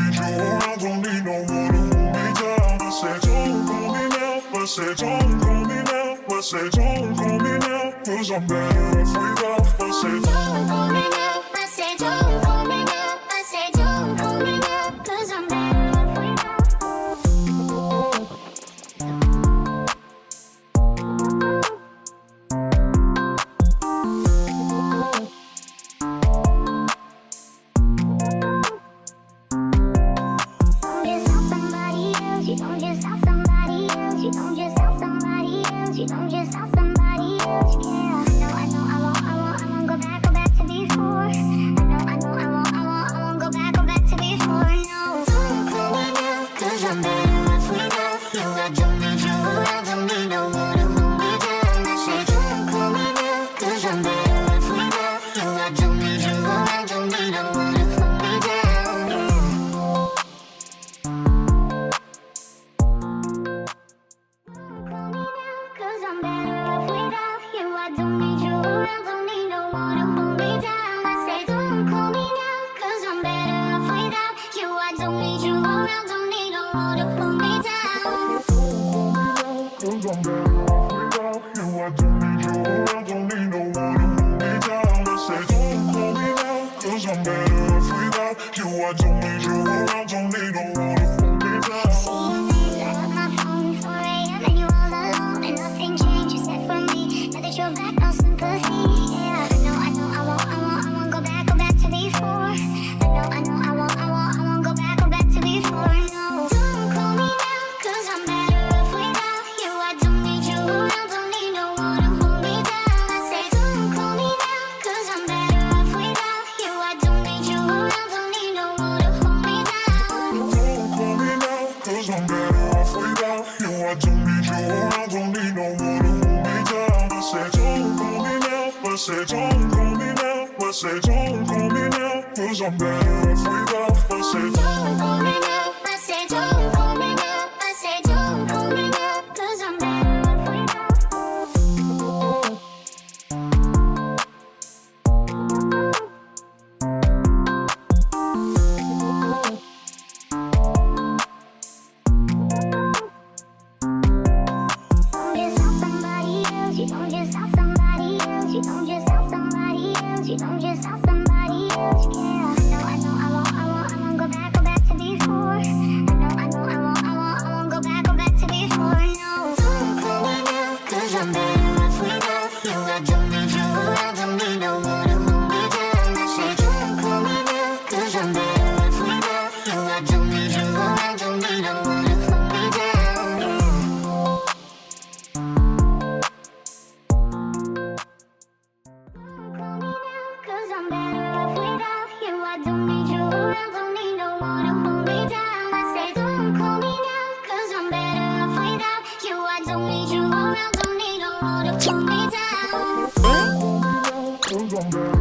need you around, don't need no one to hold me down. I said don't call me now, I said don't call me now, I said don't call me now, 'cause I'm better off without. I said don't call me now, I said don't call me now, I said don't call me now, 'cause I'm better off without. You don't just have somebody else, you don't just have somebody else, you don't just have somebody else, yeah. I won't go back to before. I won't go back to before, no. Don't call me now, 'cause I'm better off without you. I don't need you around, don't need no one to hold me down. I say don't call me now, 'cause I'm better off without you. I don't need you around, don't need no one to hold me down, yeah. I'm better off without you. I don't need you around, don't need no one to hold me down. I said don't call me now, 'cause I'm better off without you. I don't need you around, don't need no one to hold me down. See you later, my phone 4 a.m. and you all alone and nothing changed. You said for me, now that you're back, no sympathy. Yeah, I won't go back to before. I won't go back to before. No, don't call me now, 'cause I'm better off without you. I don't need you around, don't need no one to hold me down. I say don't call me now, 'cause I'm better off without you. I don't need you around, don't need no one to hold me down. Don't call me now, 'cause I'm better off without you. I don't need you around, don't need no one to hold me down. I said don't call me now, I said don't call me now, I said don't call me now, 'cause I'm better off without. I said don't call me now, I said don't call me now, I said don't call me now, 'cause I'm better off without. You don't just have somebody else, you don't just have somebody else, you don't just have somebody else, yeah. I won't go back to before. I won't go back to before, no. Don't call me now, 'cause I'm better off without you. I don't need you around, don't need no one to hold me down. I say don't call me now, 'cause I'm better off without you. I don't need you around, don't need no one to hold me down, yeah. I'm better off without you. I don't need you around, don't need no one to hold me down. I say don't call me now, 'cause I'm better off without you. I don't need you around, don't need no one to hold me down. don't call me now, 'cause I'm better